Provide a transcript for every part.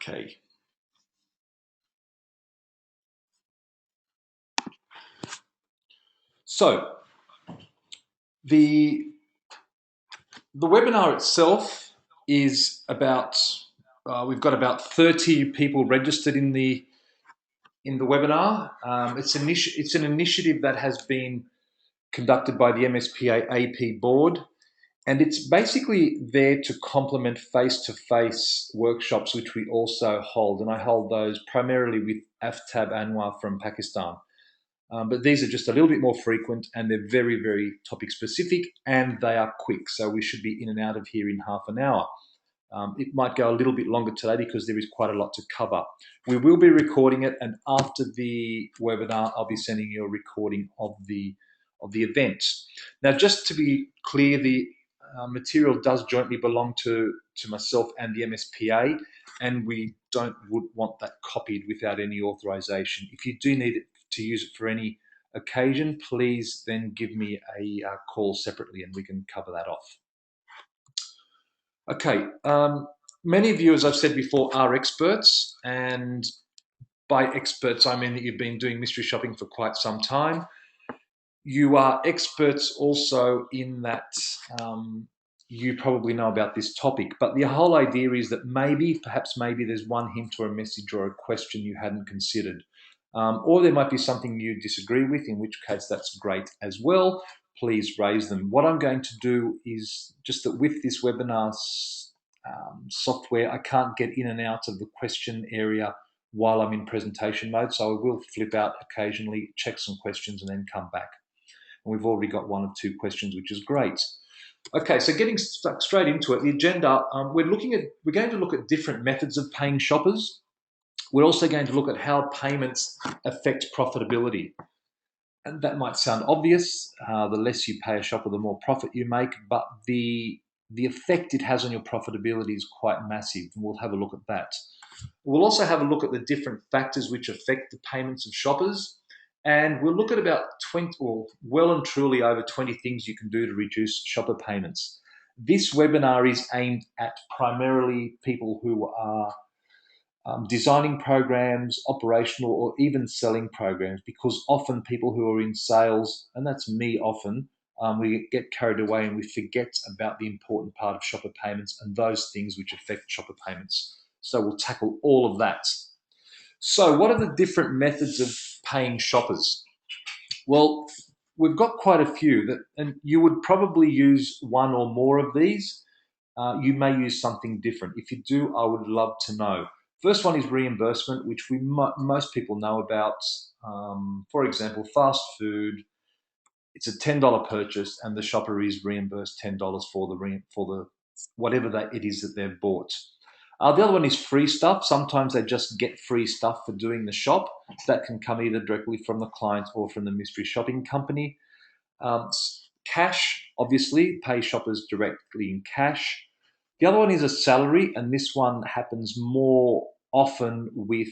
Okay. So the webinar itself is about, we've got about 30 people registered in the webinar. It's an initiative that has been conducted by the MSPA AP board, and it's basically there to complement face-to-face workshops, which we also hold, and I hold those primarily with Aftab Anwar from Pakistan. But these are just a little bit more frequent, and they're very, very topic specific, and they are quick. So we should be in and out of here in half an hour. It might go a little bit longer today because there is quite a lot to cover. We will be recording it, and after the webinar, I'll be sending you a recording of the event. Now, just to be clear, the material does jointly belong to myself and the MSPA, and we would want that copied without any authorization. If you do need to use it for any occasion, please then give me a call separately and we can cover that off. Okay, many of you, as I've said before, are experts, and by experts I mean that you've been doing mystery shopping for quite some time. You are experts also in that you probably know about this topic, but the whole idea is that perhaps maybe there's one hint or a message or a question you hadn't considered. Or there might be something you disagree with, in which case that's great as well. Please raise them. What I'm going to do is just that with this webinar software, I can't get in and out of the question area while I'm in presentation mode, so I will flip out occasionally, check some questions, and then come back. And we've already got one or two questions, which is great. Okay, so getting stuck straight into it, the agenda, we're going to look at different methods of paying shoppers. We're also going to look at how payments affect profitability. And that might sound obvious. The less you pay a shopper, the more profit you make, but the effect it has on your profitability is quite massive, and we'll have a look at that. We'll also have a look at the different factors which affect the payments of shoppers, and we'll look at about 20, or well and truly over 20 things you can do to reduce shopper payments. This webinar is aimed at primarily people who are designing programs, operational, or even selling programs, because often people who are in sales, and that's me often, we get carried away and we forget about the important part of shopper payments and those things which affect shopper payments. So we'll tackle all of that. So what are the different methods of paying shoppers? Well, we've got quite a few, and you would probably use one or more of these. You may use something different. If you do, I would love to know. First one is reimbursement, which most people know about. For example, fast food. It's a $10 purchase, and the shopper is reimbursed $10 for the whatever it is that they've bought. The other one is free stuff. Sometimes they just get free stuff for doing the shop. That can come either directly from the client or from the mystery shopping company. Cash, obviously, pay shoppers directly in cash. The other one is a salary, and this one happens more often with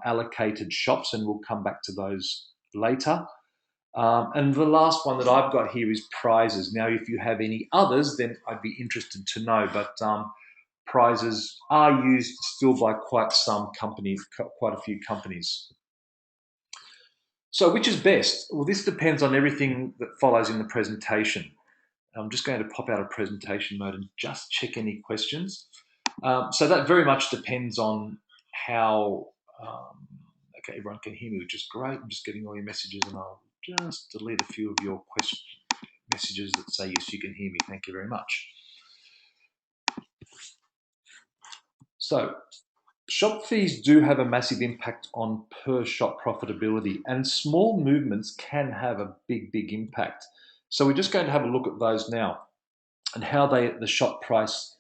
allocated shops, and we'll come back to those later. And the last one that I've got here is prizes. Now, if you have any others, then I'd be interested to know, but prizes are used still by quite a few companies. So which is best? Well, this depends on everything that follows in the presentation. I'm just going to pop out of presentation mode and just check any questions. So that very much depends on how, okay, everyone can hear me, which is great. I'm just getting all your messages, and I'll just delete a few of your messages that say, yes, you can hear me. Thank you very much. So shop fees do have a massive impact on per shop profitability, and small movements can have a big, big impact. So we're just going to have a look at those now, and how the shop price,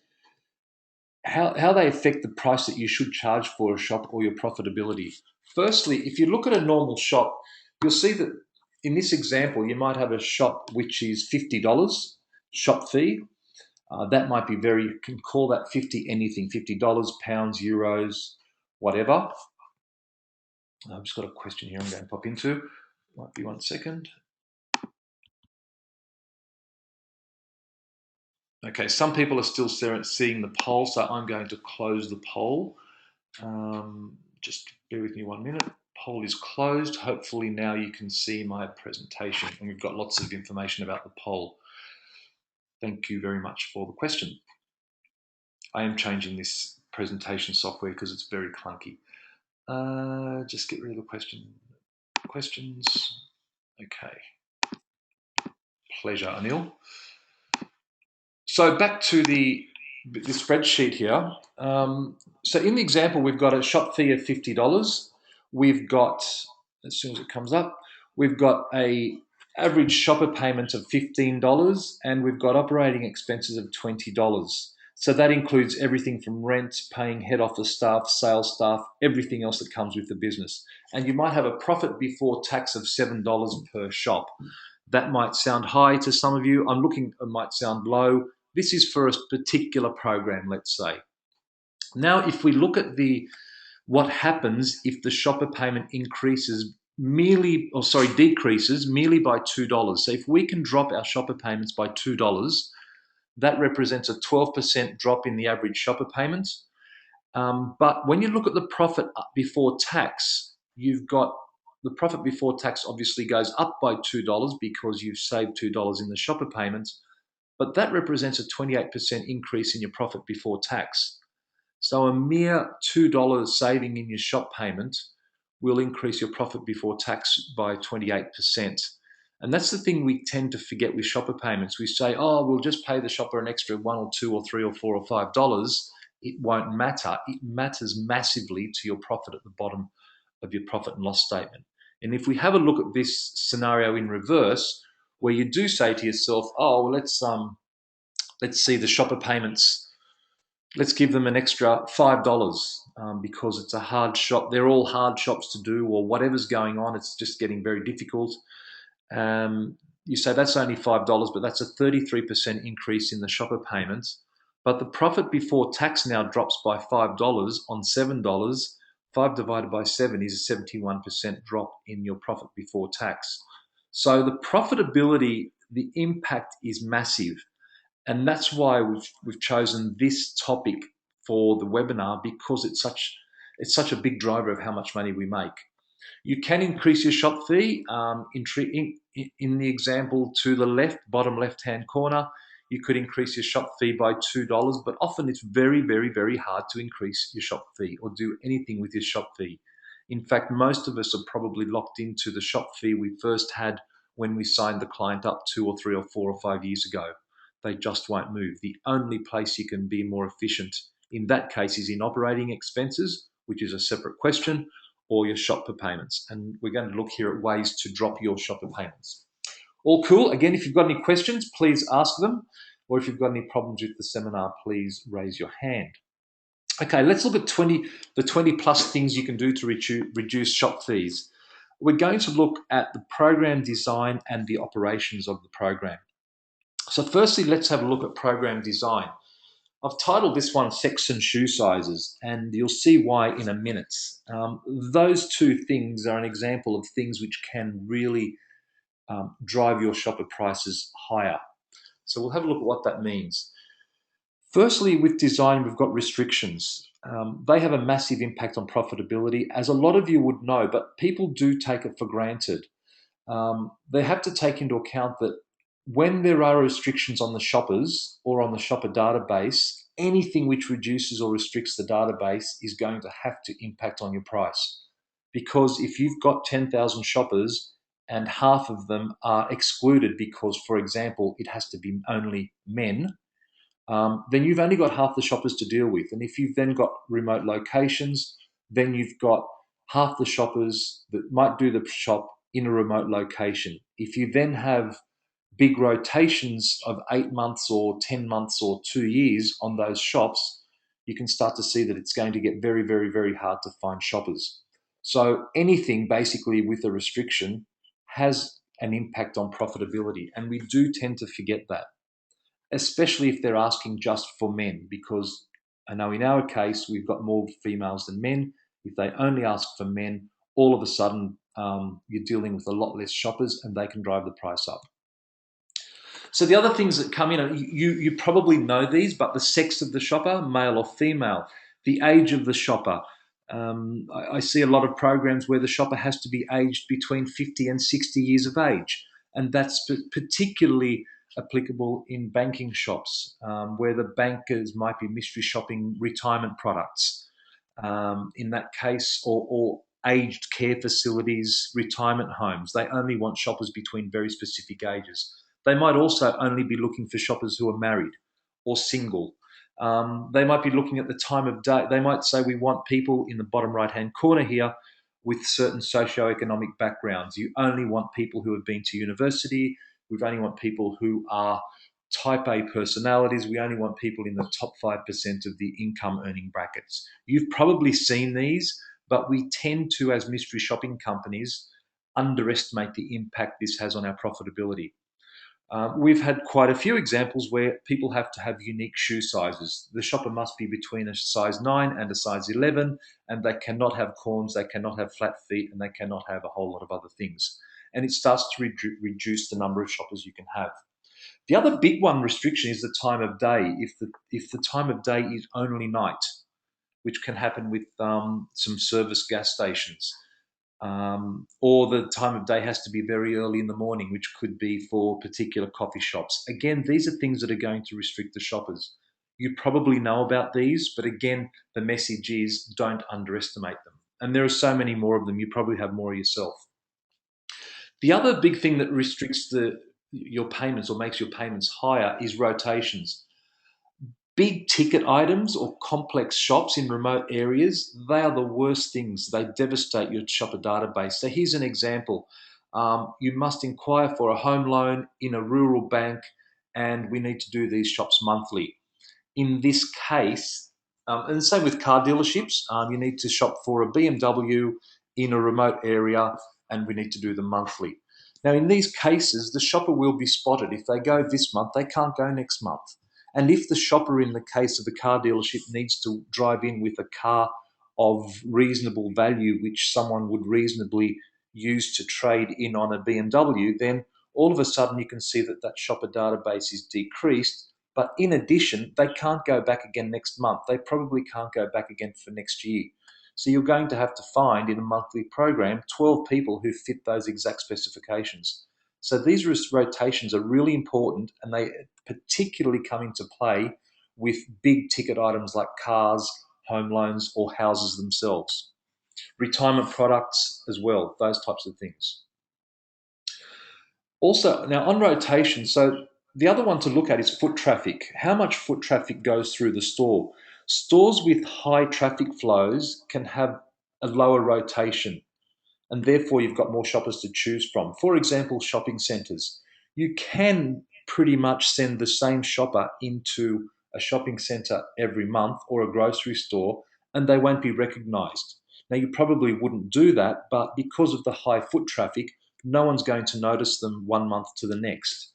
how they affect the price that you should charge for a shop or your profitability. Firstly, if you look at a normal shop, you'll see that in this example, you might have a shop which is $50 shop fee. That might be you can call that 50 anything, $50, pounds, euros, whatever. I've just got a question here I'm going to pop into. Might be 1 second. Okay, some people are still seeing the poll, so I'm going to close the poll. Just bear with me 1 minute. Poll is closed. Hopefully now you can see my presentation, and we've got lots of information about the poll. Thank you very much for the question. I am changing this presentation software because it's very clunky. Just get rid of the questions. Okay. Pleasure, Anil. So back to the spreadsheet here. So in the example, we've got a shop fee of $50. We've got, as soon as it comes up, we've got a average shopper payment of $15, and we've got operating expenses of $20. So that includes everything from rent, paying head office staff, sales staff, everything else that comes with the business. And you might have a profit before tax of $7 per shop. That might sound high to some of you. I'm looking, it might sound low. This is for a particular program, let's say. Now, if we look at what happens if the shopper payment decreases merely by $2. So if we can drop our shopper payments by $2, that represents a 12% drop in the average shopper payment. But when you look at the profit before tax, you've got the profit before tax obviously goes up by $2 because you've saved $2 in the shopper payments, but that represents a 28% increase in your profit before tax. So a mere $2 saving in your shop payment will increase your profit before tax by 28%. And that's the thing we tend to forget with shopper payments. We say, oh, we'll just pay the shopper an extra $1 or $2 or $3 or $4 or $5. It won't matter. It matters massively to your profit at the bottom of your profit and loss statement. And if we have a look at this scenario in reverse, where you do say to yourself, oh, well, let's see the shopper payments. Let's give them an extra $5 because it's a hard shop. They're all hard shops to do, or whatever's going on. It's just getting very difficult. You say that's only $5, but that's a 33% increase in the shopper payments. But the profit before tax now drops by $5 on $7. 5 divided by 7 is a 71% drop in your profit before tax. So the profitability, the impact is massive. And that's why we've chosen this topic for the webinar, because it's such a big driver of how much money we make. You can increase your shop fee. In the example to the left, bottom left-hand corner, you could increase your shop fee by $2, but often it's very, very, very hard to increase your shop fee or do anything with your shop fee. In fact, most of us are probably locked into the shop fee we first had when we signed the client up 2 or 3 or 4 or 5 years ago. They just won't move. The only place you can be more efficient in that case is in operating expenses, which is a separate question, or your shopper payments. And we're going to look here at ways to drop your shopper payments. All cool. Again, if you've got any questions, please ask them. Or if you've got any problems with the seminar, please raise your hand. Okay, let's look at the 20 plus things you can do to reduce shop fees. We're going to look at the program design and the operations of the program. So firstly, let's have a look at program design. I've titled this one Sex and Shoe Sizes, and you'll see why in a minute. Those two things are an example of things which can really drive your shopper prices higher. So we'll have a look at what that means. Firstly, with design, we've got restrictions. They have a massive impact on profitability, as a lot of you would know, but people do take it for granted. They have to take into account that when there are restrictions on the shoppers or on the shopper database, anything which reduces or restricts the database is going to have to impact on your price. Because if you've got 10,000 shoppers and half of them are excluded because, for example, it has to be only men, then you've only got half the shoppers to deal with. And if you've then got remote locations, then you've got half the shoppers that might do the shop in a remote location. If you then have big rotations of 8 months or 10 months or 2 years on those shops, you can start to see that it's going to get very, very, very hard to find shoppers. So anything basically with a restriction has an impact on profitability, and we do tend to forget that, especially if they're asking just for men, because I know in our case we've got more females than men. If they only ask for men, all of a sudden you're dealing with a lot less shoppers and they can drive the price up. So the other things that come in, you probably know these, but the sex of the shopper, male or female, the age of the shopper, I see a lot of programs where the shopper has to be aged between 50 and 60 years of age. And that's particularly applicable in banking shops, where the bankers might be mystery shopping retirement products. In that case, or aged care facilities, retirement homes, they only want shoppers between very specific ages. They might also only be looking for shoppers who are married or single. They might be looking at the time of day. They might say, we want people in the bottom right hand corner here with certain socio-economic backgrounds. You only want people who have been to university. We only want people who are type A personalities. We only want people in the top 5% of the income earning brackets. You've probably seen these, but we tend to, as mystery shopping companies, underestimate the impact this has on our profitability. We've had quite a few examples where people have to have unique shoe sizes. The shopper must be between a size 9 and a size 11, and they cannot have corns, they cannot have flat feet, and they cannot have a whole lot of other things. And it starts to reduce the number of shoppers you can have. The other big one restriction is the time of day. If the time of day is only night, which can happen with some service gas stations, or the time of day has to be very early in the morning, which could be for particular coffee shops. Again, these are things that are going to restrict the shoppers. You probably know about these, but again, the message is don't underestimate them. And there are so many more of them, you probably have more yourself. The other big thing that restricts your payments or makes your payments higher is rotations. Big ticket items or complex shops in remote areas, they are the worst things. They devastate your shopper database. So here's an example. You must inquire for a home loan in a rural bank, and we need to do these shops monthly. In this case, and the same with car dealerships, you need to shop for a BMW in a remote area, and we need to do them monthly. Now, in these cases, the shopper will be spotted. If they go this month, they can't go next month. And if the shopper, in the case of the car dealership, needs to drive in with a car of reasonable value, which someone would reasonably use to trade in on a BMW, then all of a sudden you can see that that shopper database is decreased. But in addition, they can't go back again next month. They probably can't go back again for next year. So you're going to have to find in a monthly program 12 people who fit those exact specifications. So these rotations are really important, and they particularly come into play with big ticket items like cars, home loans, or houses themselves. Retirement products as well, those types of things. Also, now on rotation, so the other one to look at is foot traffic. How much foot traffic goes through the store? Stores with high traffic flows can have a lower rotation, and therefore you've got more shoppers to choose from. For example, shopping centres. You can pretty much send the same shopper into a shopping centre every month or a grocery store, and they won't be recognised. Now, you probably wouldn't do that, but because of the high foot traffic, no one's going to notice them one month to the next.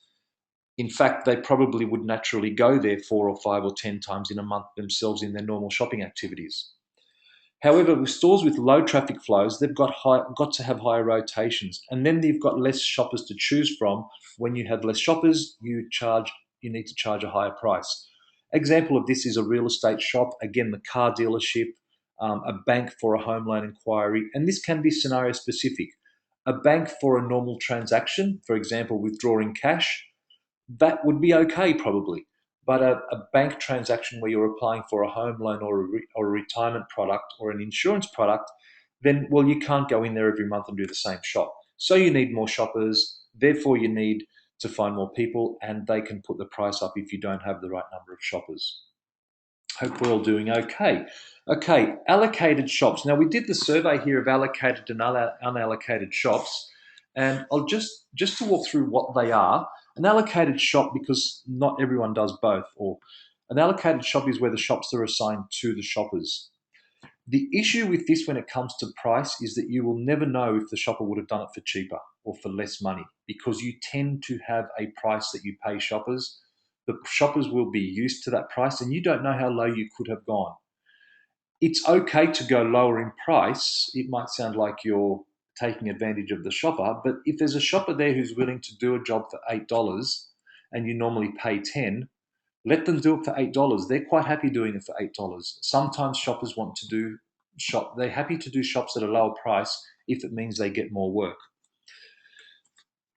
In fact, they probably would naturally go there 4 or 5 or 10 times in a month themselves in their normal shopping activities. However, with stores with low traffic flows, they've got to have higher rotations, and then you've got less shoppers to choose from. When you have less shoppers, you need to charge a higher price. Example of this is a real estate shop, again the car dealership, a bank for a home loan inquiry, and this can be scenario specific. A bank for a normal transaction, for example, withdrawing cash, that would be okay probably. But a bank transaction where you're applying for a home loan or a retirement product or an insurance product, then, well, you can't go in there every month and do the same shop. So you need more shoppers, therefore you need to find more people, and they can put the price up if you don't have the right number of shoppers. Hope we're all doing okay. Okay, allocated shops. Now, we did the survey here of allocated and unallocated shops, and I'll just to walk through what they are. An allocated shop, because not everyone does both, or an allocated shop is where the shops are assigned to the shoppers. The issue with this when it comes to price is that you will never know if the shopper would have done it for cheaper or for less money, because you tend to have a price that you pay shoppers. The shoppers will be used to that price, and you don't know how low you could have gone. It's okay to go lower in price. It might sound like you're taking advantage of the shopper, but if there's a shopper there who's willing to do a job for $8 and you normally pay 10, let them do it for $8. They're quite happy doing it for $8. Sometimes shoppers want to do shop. They're happy to do shops at a lower price if it means they get more work.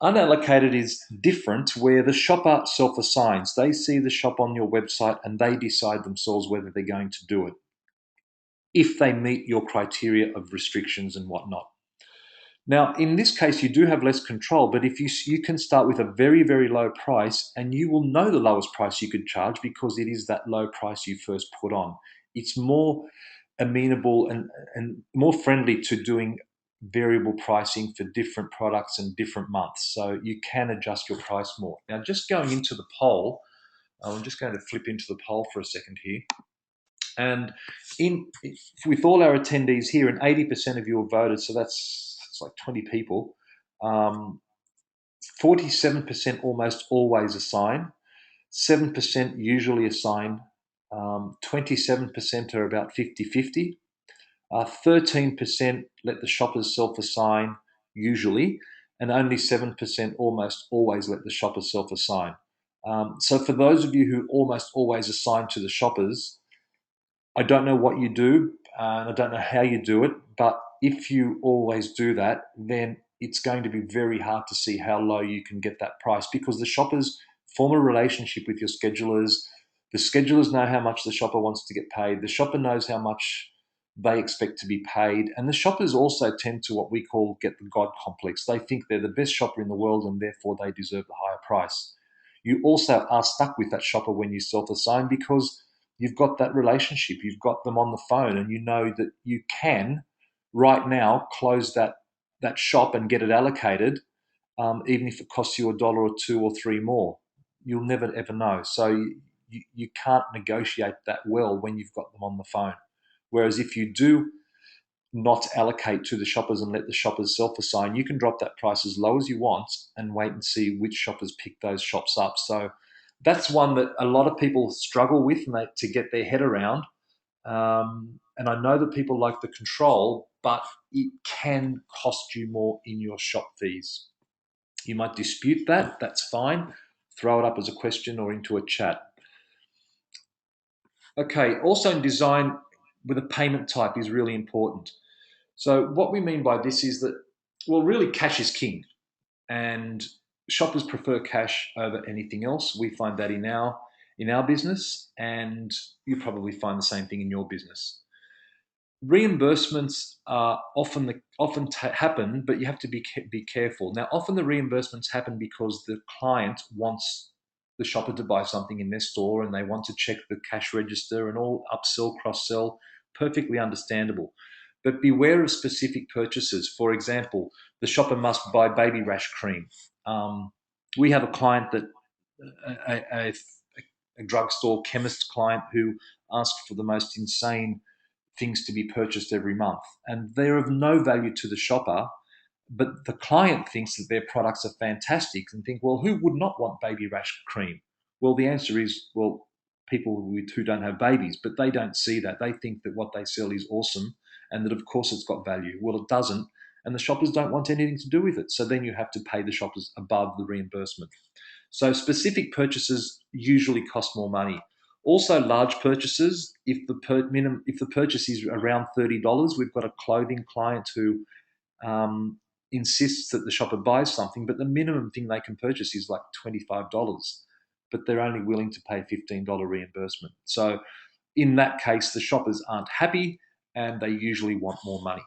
Unallocated is different, where the shopper self-assigns. They see the shop on your website and they decide themselves whether they're going to do it, if they meet your criteria of restrictions and whatnot. Now, in this case, you do have less control, but if you can start with a very, very low price, and you will know the lowest price you could charge because it is that low price you first put on. It's more amenable and more friendly to doing variable pricing for different products and different months. So you can adjust your price more. Now, just going into the poll, I'm just going to flip into the poll for a second here. And in with all our attendees here, and 80% of you have voted, so it's like 20 people. 47% almost always assign, 7% usually assign, 27% are about 50-50, 13% let the shoppers self-assign usually, and only 7% almost always let the shoppers self-assign. So for those of you who almost always assign to the shoppers, I don't know what you do, and I don't know how you do it, but if you always do that, then it's going to be very hard to see how low you can get that price, because the shoppers form a relationship with your schedulers. The schedulers know how much the shopper wants to get paid. The shopper knows how much they expect to be paid. And the shoppers also tend to what we call get the God complex. They think they're the best shopper in the world and therefore they deserve the higher price. You also are stuck with that shopper when you self assign, because you've got that relationship, you've got them on the phone, and you know that you can right now close that shop and get it allocated, even if it costs you a dollar or two or three more. You'll never ever know. So you can't negotiate that well when you've got them on the phone. Whereas if you do not allocate to the shoppers and let the shoppers self-assign, you can drop that price as low as you want and wait and see which shoppers pick those shops up. So that's one that a lot of people struggle with and to get their head around. And I know that people like the control, but it can cost you more in your shop fees. You might dispute that, that's fine. Throw it up as a question or into a chat. Okay, also in design, with a payment type is really important. So what we mean by this is that, well, really cash is king, and shoppers prefer cash over anything else. We find that in our business, and you probably find the same thing in your business. Reimbursements are happen, but you have to be careful. Now, often the reimbursements happen because the client wants the shopper to buy something in their store, and they want to check the cash register and all upsell, cross sell. Perfectly understandable. But beware of specific purchases. For example, the shopper must buy baby rash cream. We have a client that a drugstore chemist client who asked for the most insane things to be purchased every month. And they're of no value to the shopper, but the client thinks that their products are fantastic and think, well, who would not want baby rash cream? Well, the answer is, well, people who don't have babies, but they don't see that. They think that what they sell is awesome and that, of course, it's got value. Well, it doesn't. And the shoppers don't want anything to do with it. So then you have to pay the shoppers above the reimbursement. So specific purchases usually cost more money. Also, large purchases. If the purchase is around $30, we've got a clothing client who insists that the shopper buys something, but the minimum thing they can purchase is like $25, but they're only willing to pay $15 reimbursement. So in that case, the shoppers aren't happy and they usually want more money.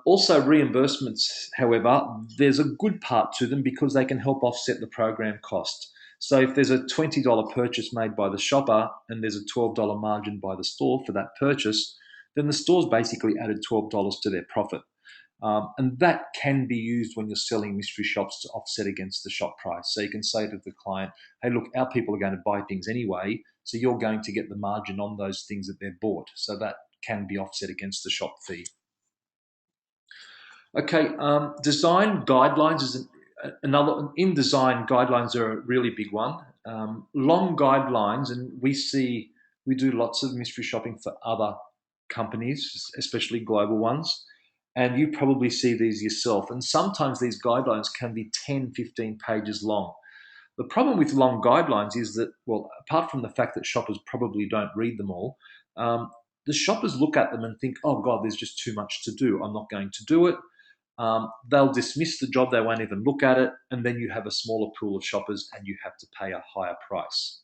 Also, reimbursements, however, there's a good part to them because they can help offset the program cost. So if there's a $20 purchase made by the shopper and there's a $12 margin by the store for that purchase, then the store's basically added $12 to their profit. And that can be used when you're selling mystery shops to offset against the shop price. So you can say to the client, hey, look, our people are going to buy things anyway, so you're going to get the margin on those things that they've bought. So that can be offset against the shop fee. Okay, design guidelines is another. In design, guidelines are a really big one. Long guidelines, and we do lots of mystery shopping for other companies, especially global ones, and you probably see these yourself. And sometimes these guidelines can be 10, 15 pages long. The problem with long guidelines is that, well, apart from the fact that shoppers probably don't read them all, um, the shoppers look at them and think, oh God, there's just too much to do. I'm not going to do it. They'll dismiss the job, they won't even look at it, and then you have a smaller pool of shoppers and you have to pay a higher price.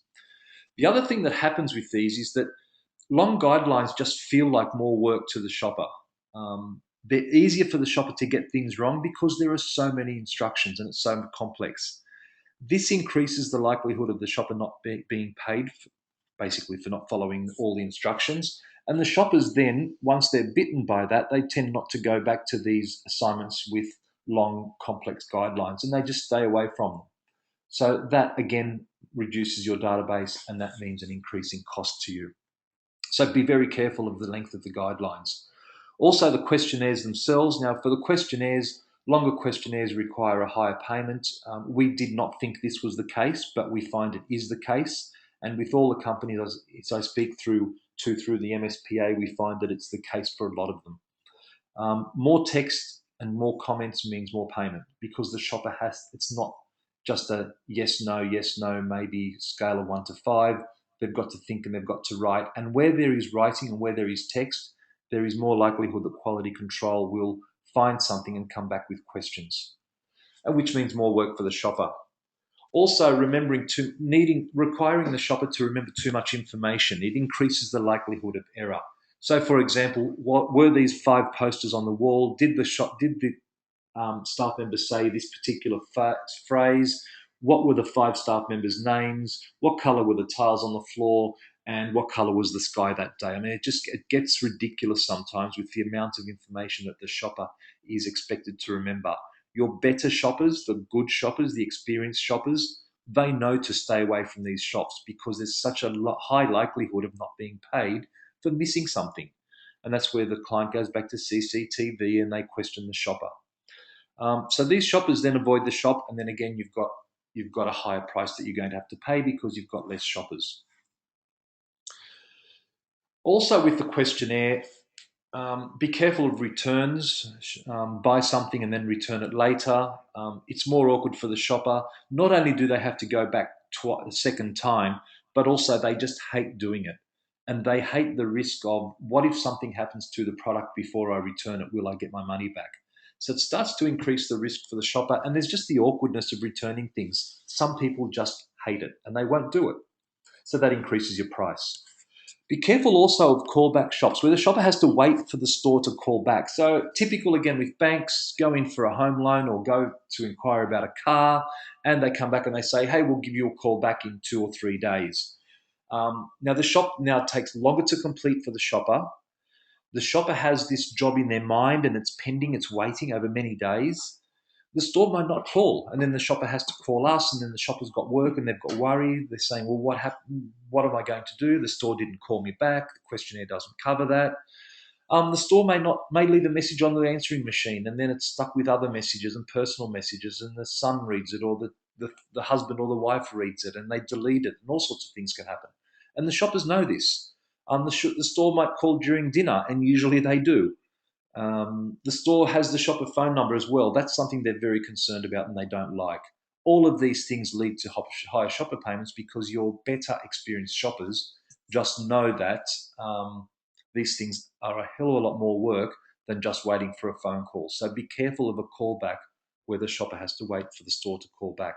The other thing that happens with these is that long guidelines just feel like more work to the shopper. They're easier for the shopper to get things wrong because there are so many instructions and it's so complex. This increases the likelihood of the shopper not being paid, basically for not following all the instructions. And the shoppers then, once they're bitten by that, they tend not to go back to these assignments with long, complex guidelines and they just stay away from them. So that again reduces your database and that means an increase in cost to you. So be very careful of the length of the guidelines. Also, the questionnaires themselves. Now, for the questionnaires, longer questionnaires require a higher payment. We did not think this was the case, but we find it is the case. And with all the companies as I speak through the MSPA, we find that it's the case for a lot of them. More text and more comments means more payment because the shopper it's not just a yes, no, maybe scale of 1 to 5. They've got to think and they've got to write. And where there is writing and where there is text, there is more likelihood that quality control will find something and come back with questions, which means more work for the shopper. Also, requiring the shopper to remember too much information, it increases the likelihood of error. So, for example, what were these 5 posters on the wall? Did the staff members say this particular phrase? What were the 5 staff members' names? What color were the tiles on the floor? And what color was the sky that day? I mean, it gets ridiculous sometimes with the amount of information that the shopper is expected to remember. Your better shoppers, the good shoppers, the experienced shoppers, they know to stay away from these shops because there's such a high likelihood of not being paid for missing something. And that's where the client goes back to CCTV and they question the shopper. So these shoppers then avoid the shop, and then again you've got a higher price that you're going to have to pay because you've got less shoppers. Also, with the questionnaire, be careful of returns. Buy something and then return it later. It's more awkward for the shopper. Not only do they have to go back a second time, but also they just hate doing it. And they hate the risk of what if something happens to the product before I return it? Will I get my money back? So it starts to increase the risk for the shopper. And there's just the awkwardness of returning things. Some people just hate it and they won't do it. So that increases your price. Be careful also of callback shops where the shopper has to wait for the store to call back. So typical again with banks, go in for a home loan or go to inquire about a car and they come back and they say, hey, we'll give you a call back in 2 or 3 days. Now the shop now takes longer to complete for the shopper. The shopper has this job in their mind and it's pending, it's waiting over many days. The store might not call, and then the shopper has to call us, and then the shopper's got work and they've got worry. They're saying, well, what happened? What am I going to do? The store didn't call me back. The questionnaire doesn't cover that. The store may leave a message on the answering machine, and then it's stuck with other messages and personal messages, and the son reads it, or the husband or the wife reads it, and they delete it, and all sorts of things can happen. And the shoppers know this. The store might call during dinner, and usually they do. The store has the shopper phone number as well. That's something they're very concerned about and they don't like. All of these things lead to higher shopper payments because your better experienced shoppers just know that these things are a hell of a lot more work than just waiting for a phone call. So be careful of a callback where the shopper has to wait for the store to call back.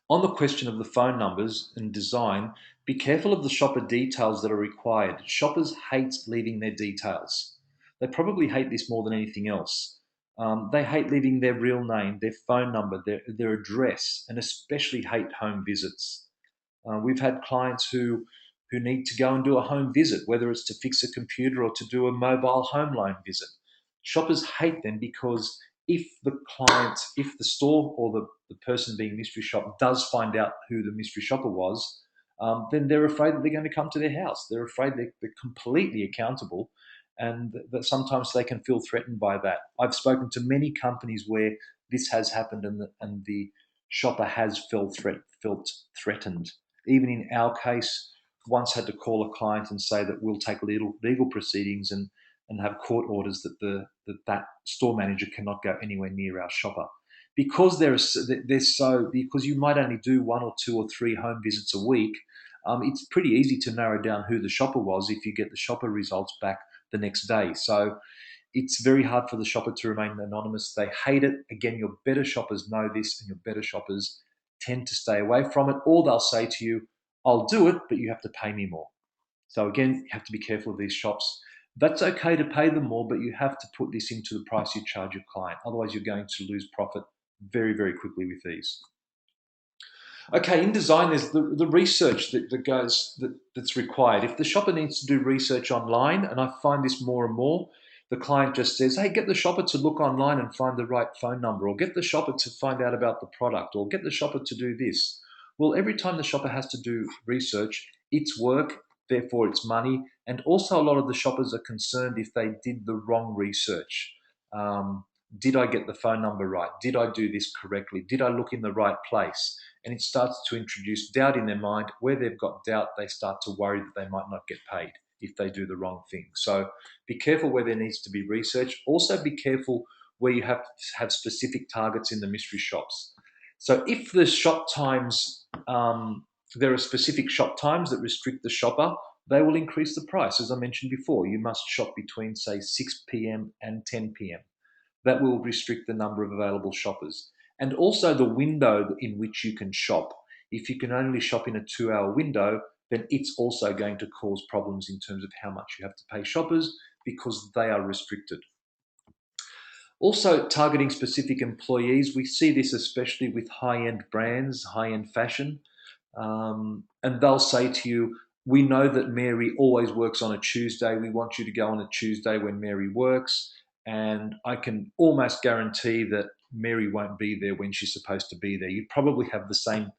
On the question of the phone numbers and design, be careful of the shopper details that are required. Shoppers hate leaving their details. They probably hate this more than anything else. They hate leaving their real name, their phone number, their address, and especially hate home visits. We've had clients who need to go and do a home visit, whether it's to fix a computer or to do a mobile home loan visit. Shoppers hate them because if the store or the person being mystery shop does find out who the mystery shopper was, then they're afraid that they're going to come to their house. They're afraid they're completely accountable and that sometimes they can feel threatened by that. I've spoken to many companies where this has happened and the shopper has felt threatened. Even in our case, once had to call a client and say that we'll take legal proceedings and have court orders that store manager cannot go anywhere near our shopper because because you might only do 1 or 2 or 3 home visits a week. it's pretty easy to narrow down who the shopper was if you get the shopper results back the next day. So it's very hard for the shopper to remain anonymous. They hate it. Again, your better shoppers know this, and your better shoppers tend to stay away from it, or they'll say to you, I'll do it, but you have to pay me more. So again, you have to be careful of these shops. That's okay to pay them more, but you have to put this into the price you charge your client. Otherwise, you're going to lose profit very, very quickly with these. Okay, in design, there's the research that's required. If the shopper needs to do research online, and I find this more and more, the client just says, hey, get the shopper to look online and find the right phone number, or get the shopper to find out about the product, or get the shopper to do this. Well, every time the shopper has to do research, it's work, therefore it's money, and also a lot of the shoppers are concerned if they did the wrong research. Um, did I get the phone number right? Did I do this correctly? Did I look in the right place? And it starts to introduce doubt in their mind. Where they've got doubt, they start to worry that they might not get paid if they do the wrong thing. So be careful where there needs to be research. Also be careful where you have to have specific targets in the mystery shops. So if the shop times, there are specific shop times that restrict the shopper, they will increase the price. As I mentioned before, you must shop between, say, 6 p.m. and 10 p.m. That will restrict the number of available shoppers. And also the window in which you can shop. If you can only shop in a 2 hour window, then it's also going to cause problems in terms of how much you have to pay shoppers because they are restricted. Also, targeting specific employees. We see this especially with high end brands, high end fashion. And they'll say to you, we know that Mary always works on a Tuesday. We want you to go on a Tuesday when Mary works. And I can almost guarantee that Mary won't be there when she's supposed to be there. You probably have the same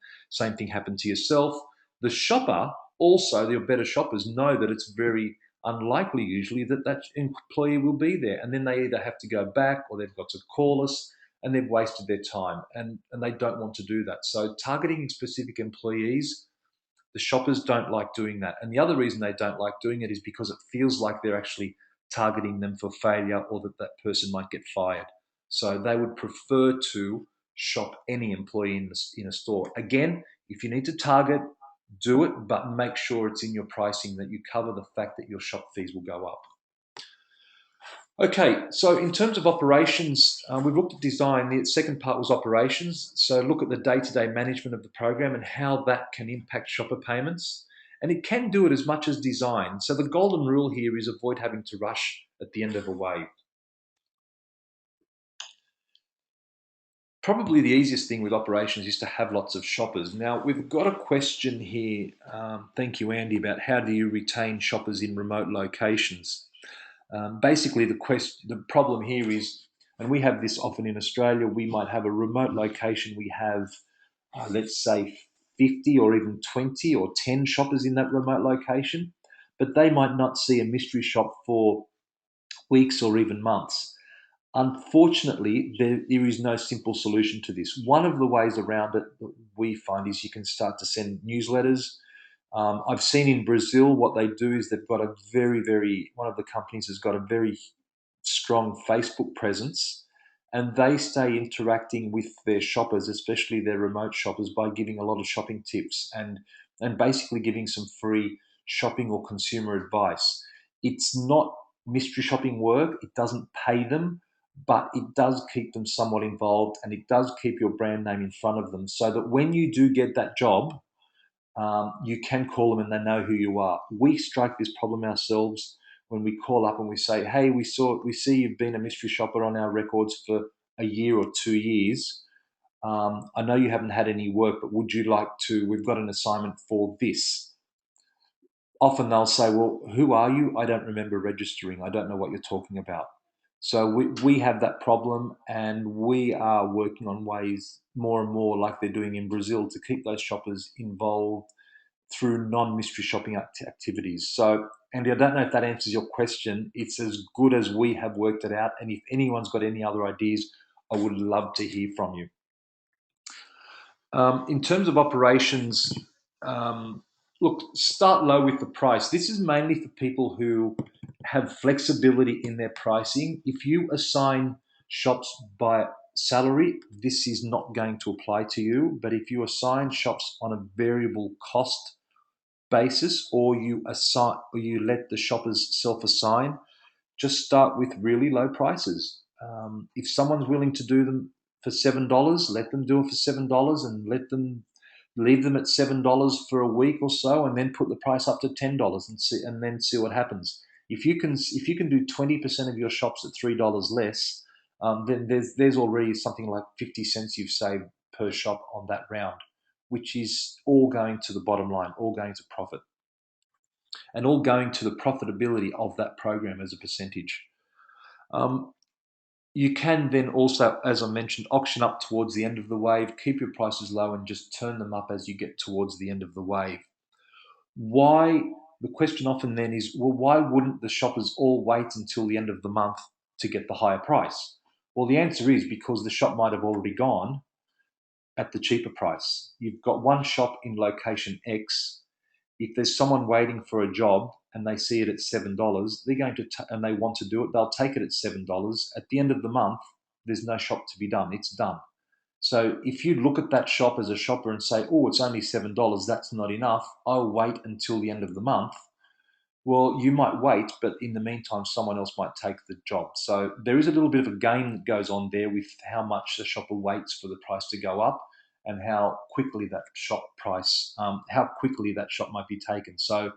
thing happen to yourself. The shopper, also, your better shoppers know that it's very unlikely usually that that employee will be there. And then they either have to go back or they've got to call us and they've wasted their time and they don't want to do that. So targeting specific employees, the shoppers don't like doing that. And the other reason they don't like doing it is because it feels like they're actually targeting them for failure or that that person might get fired. So they would prefer to shop any employee in a store. Again, if you need to target, do it, but make sure it's in your pricing that you cover the fact that your shop fees will go up. Okay, so in terms of operations, we've looked at design. The second part was operations. So look at the day-to-day management of the program and how that can impact shopper payments. And it can do it as much as design. So the golden rule here is avoid having to rush at the end of a wave. Probably the easiest thing with operations is to have lots of shoppers. Now, we've got a question here, thank you, Andy, about how do you retain shoppers in remote locations? Basically, the problem here is, and we have this often in Australia, we might have a remote location, we have, let's say, 50 or even 20 or 10 shoppers in that remote location, but they might not see a mystery shop for weeks or even months. Unfortunately, there is no simple solution to this. One of the ways around it that we find is you can start to send newsletters. I've seen in Brazil what they do is they've got a one of the companies has got a very strong Facebook presence and they stay interacting with their shoppers, especially their remote shoppers, by giving a lot of shopping tips and basically giving some free shopping or consumer advice. It's not mystery shopping work, it doesn't pay them, but it does keep them somewhat involved and it does keep your brand name in front of them so that when you do get that job, you can call them and they know who you are. We strike this problem ourselves when we call up and we say, "Hey, we see you've been a mystery shopper on our records for a year or 2 years. I know you haven't had any work, but would you like to? We've got an assignment for this." Often they'll say, "Well, who are you? I don't remember registering. I don't know what you're talking about." So we have that problem, and we are working on ways more and more, like they're doing in Brazil, to keep those shoppers involved through non-mystery shopping activities. So, Andy, I don't know if that answers your question. It's as good as we have worked it out. And if anyone's got any other ideas, I would love to hear from you. In terms of operations, look, start low with the price. This is mainly for people who have flexibility in their pricing. If you assign shops by salary, this is not going to apply to you. But if you assign shops on a variable cost basis, or you assign, or you let the shoppers self-assign, just start with really low prices. If someone's willing to do them for $7, let them do it for $7, and let them leave them at $7 for a week or so, and then put the price up to $10 and then see what happens. If you can do 20% of your shops at $3 less, then there's already something like 50 cents you've saved per shop on that round, which is all going to the bottom line, all going to profit, and all going to the profitability of that program as a percentage. Um, you can then also, as I mentioned, auction up towards the end of the wave, keep your prices low, and just turn them up as you get towards the end of the wave. Why? The question often then is, well, why wouldn't the shoppers all wait until the end of the month to get the higher price? Well, the answer is because the shop might have already gone at the cheaper price. You've got one shop in location X. If there's someone waiting for a job and they see it at $7, they're going to and they want to do it, they'll take it at $7. At the end of the month, there's no shop to be done. It's done. So if you look at that shop as a shopper and say, "Oh, it's only $7, that's not enough. I'll wait until the end of the month." Well, you might wait, but in the meantime, someone else might take the job. So there is a little bit of a game that goes on there with how much the shopper waits for the price to go up, and how quickly how quickly that shop might be taken. So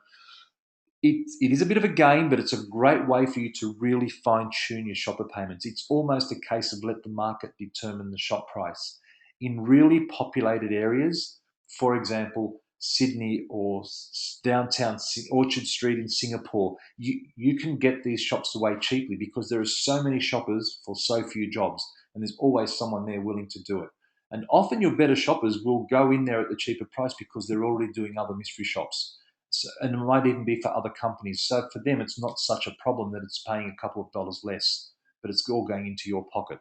it is a bit of a game, but it's a great way for you to really fine tune your shopper payments. It's almost a case of let the market determine the shop price. In really populated areas, for example, Sydney or downtown Orchard Street in Singapore, you can get these shops away cheaply because there are so many shoppers for so few jobs, and there's always someone there willing to do it. And often your better shoppers will go in there at the cheaper price because they're already doing other mystery shops. So, and it might even be for other companies. So for them, it's not such a problem that it's paying a couple of dollars less, but it's all going into your pocket.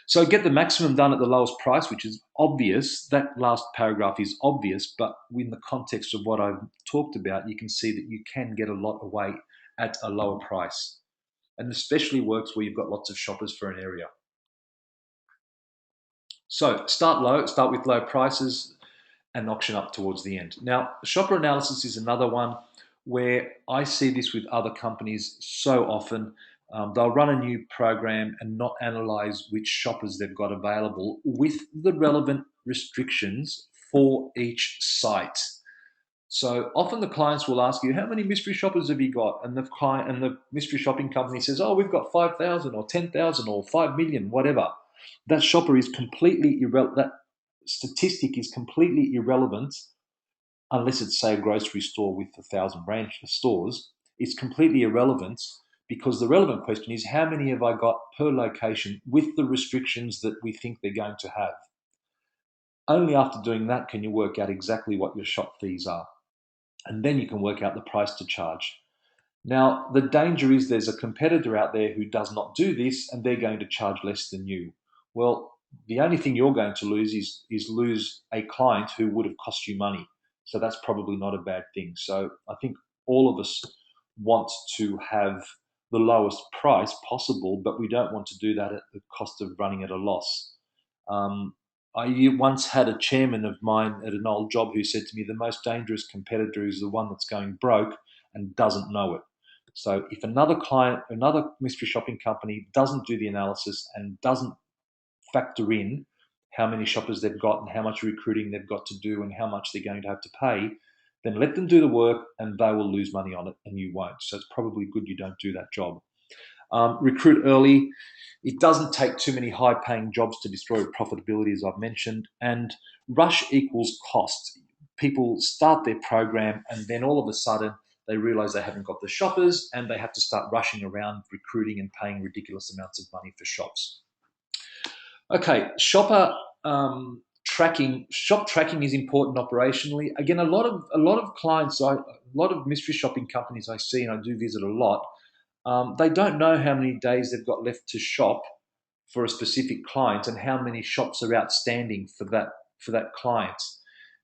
So get the maximum done at the lowest price, which is obvious. That last paragraph is obvious, but in the context of what I've talked about, you can see that you can get a lot away at a lower price. And especially works where you've got lots of shoppers for an area. So start with low prices, and auction up towards the end. Now, shopper analysis is another one where I see this with other companies so often. They'll run a new program and not analyze which shoppers they've got available with the relevant restrictions for each site. So often the clients will ask you, "How many mystery shoppers have you got?" And the mystery shopping company says, "Oh, we've got 5,000 or 10,000 or 5 million, whatever." That shopper is completely irrelevant. That statistic is completely irrelevant unless it's, say, a grocery store with 1,000 branch stores. It's completely irrelevant because the relevant question is, how many have I got per location with the restrictions that we think they're going to have? Only after doing that can you work out exactly what your shop fees are. And then you can work out the price to charge. Now, the danger is there's a competitor out there who does not do this and they're going to charge less than you. Well, the only thing you're going to lose is lose a client who would have cost you money. So that's probably not a bad thing. So I think all of us want to have the lowest price possible, but we don't want to do that at the cost of running at a loss. Um, I once had a chairman of mine at an old job who said to me, the most dangerous competitor is the one that's going broke and doesn't know it. So if another mystery shopping company doesn't do the analysis and doesn't factor in how many shoppers they've got and how much recruiting they've got to do and how much they're going to have to pay, then let them do the work and they will lose money on it and you won't. So it's probably good you don't do that job. Recruit early. It doesn't take too many high paying jobs to destroy profitability, as I've mentioned. And rush equals cost. People start their program and then all of a sudden they realize they haven't got the shoppers and they have to start rushing around recruiting and paying ridiculous amounts of money for shops. Okay, shopper tracking. Shop tracking is important operationally. Again, a lot of clients, a lot of mystery shopping companies I see, and I do visit a lot. They don't know how many days they've got left to shop for a specific client and how many shops are outstanding for that client,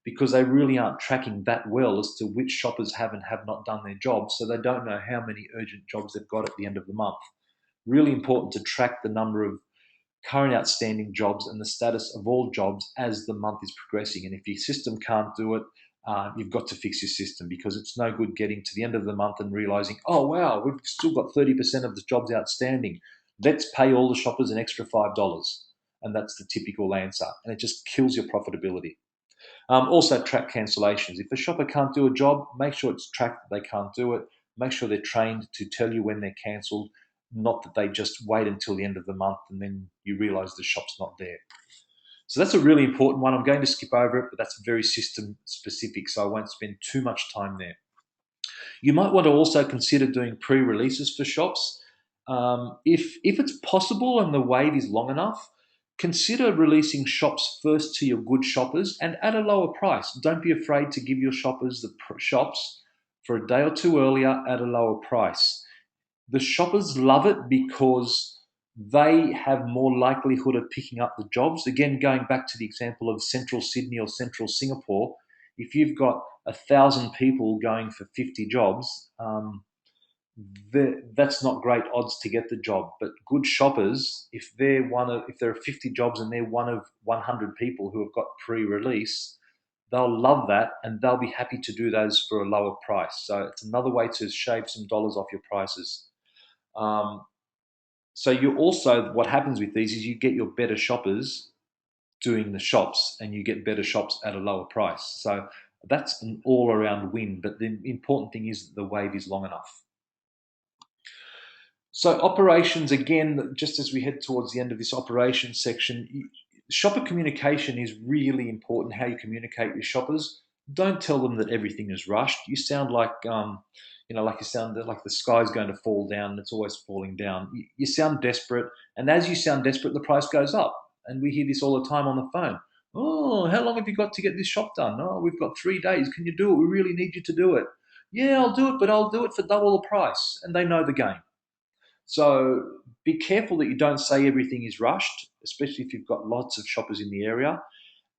because they really aren't tracking that well as to which shoppers have and have not done their jobs. So they don't know how many urgent jobs they've got at the end of the month. Really important to track the number of current outstanding jobs and the status of all jobs as the month is progressing. And if your system can't do it, you've got to fix your system, because it's no good getting to the end of the month and realizing, oh, wow, we've still got 30% of the jobs outstanding. Let's pay all the shoppers an extra $5. And that's the typical answer. And it just kills your profitability. Also, track cancellations. If a shopper can't do a job, make sure it's tracked that they can't do it. Make sure they're trained to tell you when they're cancelled, not that they just wait until the end of the month and then you realize the shop's not there. So that's a really important one. I'm going to skip over it, but that's very system specific, so I won't spend too much time there. You might want to also consider doing pre-releases for shops. If it's possible and the wave is long enough, consider releasing shops first to your good shoppers and at a lower price. Don't be afraid to give your shoppers the shops for a day or two earlier at a lower price. The shoppers love it because they have more likelihood of picking up the jobs. Again, going back to the example of central Sydney or central Singapore, if you've got 1,000 people going for 50 jobs, that's not great odds to get the job. But good shoppers, if there are 50 jobs and they're one of 100 people who have got pre-release, they'll love that and they'll be happy to do those for a lower price. So it's another way to shave some dollars off your prices. Um, so you also, what happens with these is you get your better shoppers doing the shops and you get better shops at a lower price. So that's an all around win. But the important thing is that the wave is long enough. So operations, again, just as we head towards the end of this operations section, shopper communication is really important, how you communicate with shoppers. Don't tell them that everything is rushed. You sound like, like you sound like the sky's going to fall down and it's always falling down. You sound desperate. And as you sound desperate, the price goes up. And we hear this all the time on the phone. Oh, how long have you got to get this shop done? Oh, we've got 3 days. Can you do it? We really need you to do it. Yeah, I'll do it, but I'll do it for double the price. And they know the game. So be careful that you don't say everything is rushed, especially if you've got lots of shoppers in the area.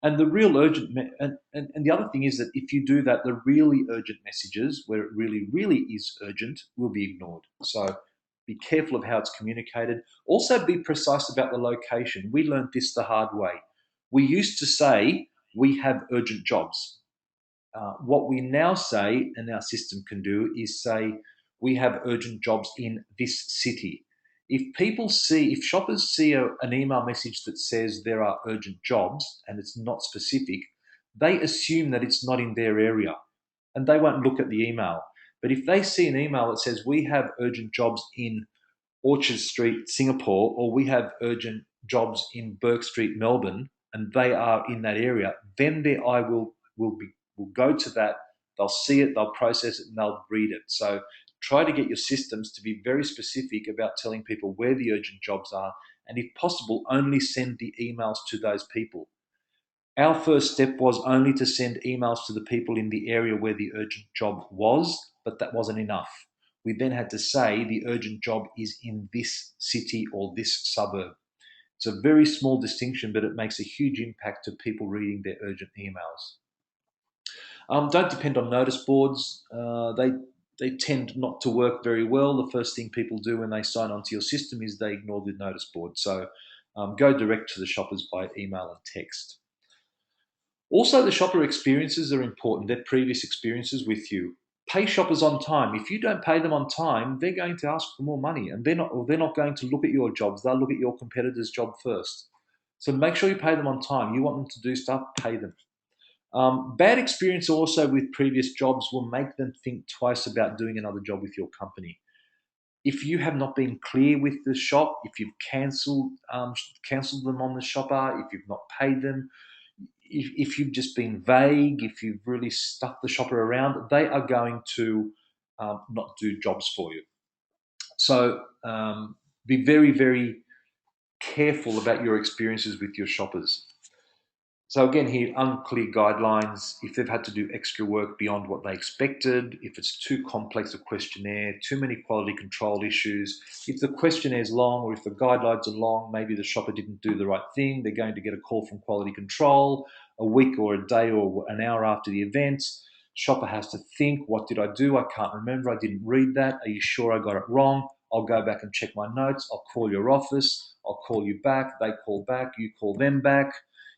And the real urgent, and the other thing is that if you do that, the really urgent messages, where it really, really is urgent, will be ignored. So be careful of how it's communicated. Also be precise about the location. We learned this the hard way. We used to say, we have urgent jobs. What we now say, and our system can do, is say we have urgent jobs in this city. If shoppers see an email message that says there are urgent jobs and it's not specific, they assume that it's not in their area and they won't look at the email. But if they see an email that says we have urgent jobs in Orchard Street, Singapore, or we have urgent jobs in Burke Street, Melbourne, and they are in that area, then their eye will go to that. They'll see it, they'll process it, and they'll read it. So try to get your systems to be very specific about telling people where the urgent jobs are, and if possible, only send the emails to those people. Our first step was only to send emails to the people in the area where the urgent job was, but that wasn't enough. We then had to say the urgent job is in this city or this suburb. It's a very small distinction, but it makes a huge impact to people reading their urgent emails. Don't depend on notice boards. They tend not to work very well. The first thing people do when they sign onto your system is they ignore the notice board. So go direct to the shoppers by email and text. Also, the shopper experiences are important, their previous experiences with you. Pay shoppers on time. If you don't pay them on time, they're going to ask for more money, and they're not going to look at your jobs. They'll look at your competitor's job first. So make sure you pay them on time. You want them to do stuff, pay them. Bad experience also with previous jobs will make them think twice about doing another job with your company. If you have not been clear with the shop, if you've cancelled them on the shopper, if you've not paid them, if you've just been vague, if you've really stuffed the shopper around, they are going to not do jobs for you. So be very, very careful about your experiences with your shoppers. So again here, unclear guidelines, if they've had to do extra work beyond what they expected, if it's too complex a questionnaire, too many quality control issues, if the questionnaire is long or if the guidelines are long, maybe the shopper didn't do the right thing, they're going to get a call from quality control a week or a day or an hour after the event. Shopper has to think, what did I do? I can't remember, I didn't read that. Are you sure I got it wrong? I'll go back and check my notes. I'll call your office. I'll call you back. They call back. You call them back.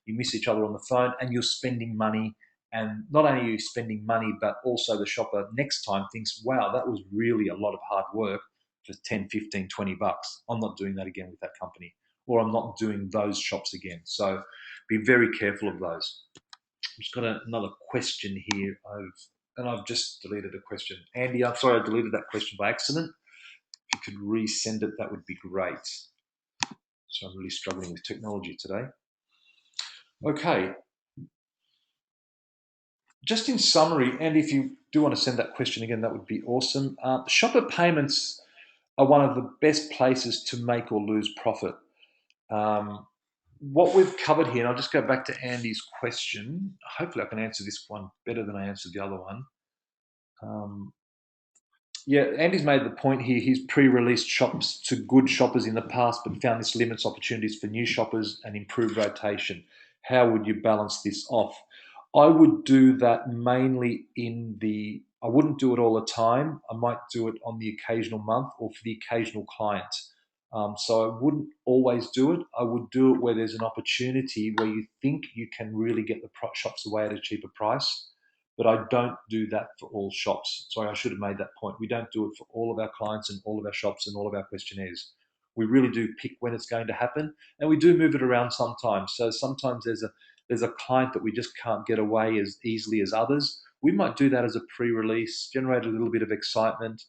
You miss each other on the phone and you're spending money And not only are you spending money, but also the shopper next time thinks, wow, that was really a lot of hard work for 10, 15, 20 bucks. I'm not doing that again with that company, or I'm not doing those shops again. So be very careful of those. I've just got another question here. I've just deleted a question. Andy, I'm sorry I deleted that question by accident. If you could resend it, that would be great. So I'm really struggling with technology today. Okay, just in summary, and if you do want to send that question again, that would be awesome. Shopper payments are one of the best places to make or lose profit. Um, what we've covered here, and I'll just go back to Andy's question. Hopefully, I can answer this one better than I answered the other one. Um, Yeah, Andy's made the point here. He's pre-released shops to good shoppers in the past, but found this limits opportunities for new shoppers and improved rotation. How would you balance this off? I would do that mainly I wouldn't do it all the time. I might do it on the occasional month or for the occasional client. So I wouldn't always do it. I would do it where there's an opportunity where you think you can really get the shops away at a cheaper price, but I don't do that for all shops. Sorry, I should have made that point. We don't do it for all of our clients and all of our shops and all of our questionnaires. We really do pick when it's going to happen, and we do move it around sometimes. So sometimes there's a client that we just can't get away as easily as others. We might do that as a pre-release, generate a little bit of excitement,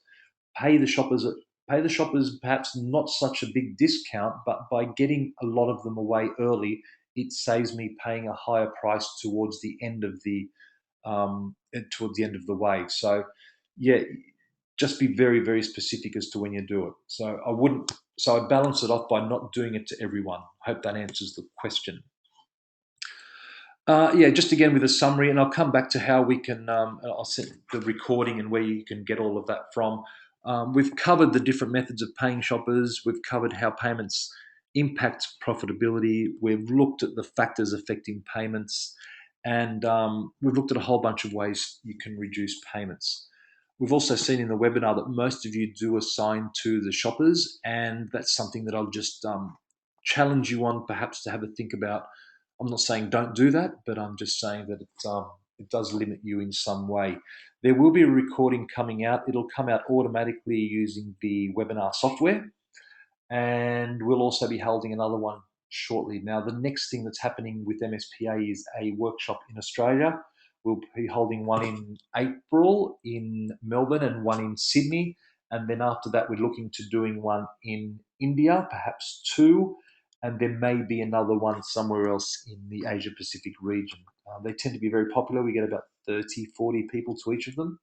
pay the shoppers pay the shoppers perhaps not such a big discount, but by getting a lot of them away early, it saves me paying a higher price towards the end of the wave. So, yeah, just be very, very specific as to when you do it. So I wouldn't. So I balance it off by not doing it to everyone. Hope that answers the question. Yeah, just again with a summary, and I'll come back to how we can. I'll set the recording and where you can get all of that from. We've covered the different methods of paying shoppers. We've covered how payments impact profitability. We've looked at the factors affecting payments, and we've looked at a whole bunch of ways you can reduce payments. We've also seen in the webinar that most of you do assign to the shoppers, and that's something that I'll just challenge you on, perhaps to have a think about. I'm not saying don't do that, but I'm just saying that it does limit you in some way. There will be a recording coming out. It'll come out automatically using the webinar software, and we'll also be holding another one shortly. Now, the next thing that's happening with MSPA is a workshop in Australia. We'll be holding one in April in Melbourne and one in Sydney. And then after that, we're looking to doing one in India, perhaps two. And there may be another one somewhere else in the Asia Pacific region. They tend to be very popular. We get about 30, 40 people to each of them.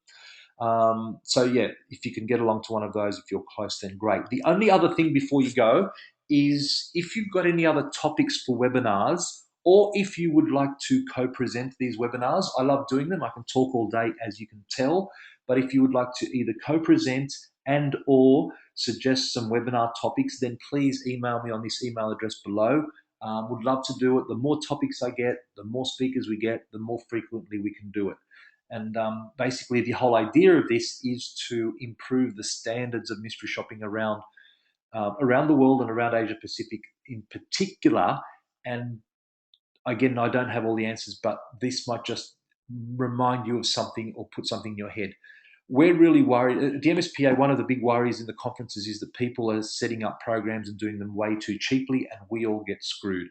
So yeah, if you can get along to one of those, if you're close, then great. The only other thing before you go is if you've got any other topics for webinars, or if you would like to co-present these webinars, I love doing them. I can talk all day, as you can tell. But if you would like to either co-present and or suggest some webinar topics, then please email me on this email address below. Would love to do it. The more topics I get, the more speakers we get, the more frequently we can do it. And basically, the whole idea of this is to improve the standards of mystery shopping around the world and around Asia Pacific in particular. And again, I don't have all the answers, but this might just remind you of something or put something in your head. We're really worried. At the MSPA, one of the big worries in the conferences is that people are setting up programs and doing them way too cheaply, and we all get screwed.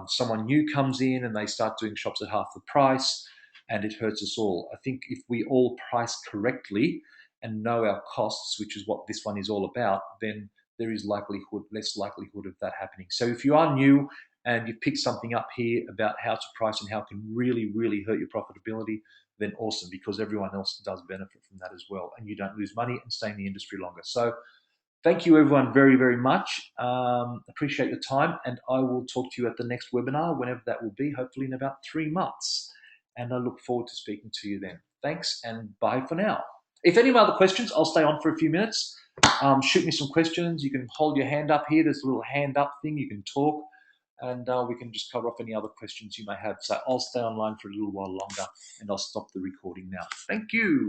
Someone new comes in and they start doing shops at half the price, and it hurts us all. I think if we all price correctly and know our costs, which is what this one is all about, then there is less likelihood of that happening. So if you are new and you pick something up here about how to price and how it can really, really hurt your profitability, then awesome, because everyone else does benefit from that as well, and you don't lose money and stay in the industry longer. So thank you everyone very, very much. Appreciate your time, and I will talk to you at the next webinar, whenever that will be, hopefully in about 3 months. And I look forward to speaking to you then. Thanks, and bye for now. If any other questions, I'll stay on for a few minutes. Shoot me some questions. You can hold your hand up here. There's a little hand up thing. You can talk, and we can just cover off any other questions you may have. So I'll stay online for a little while longer, and I'll stop the recording now. Thank you.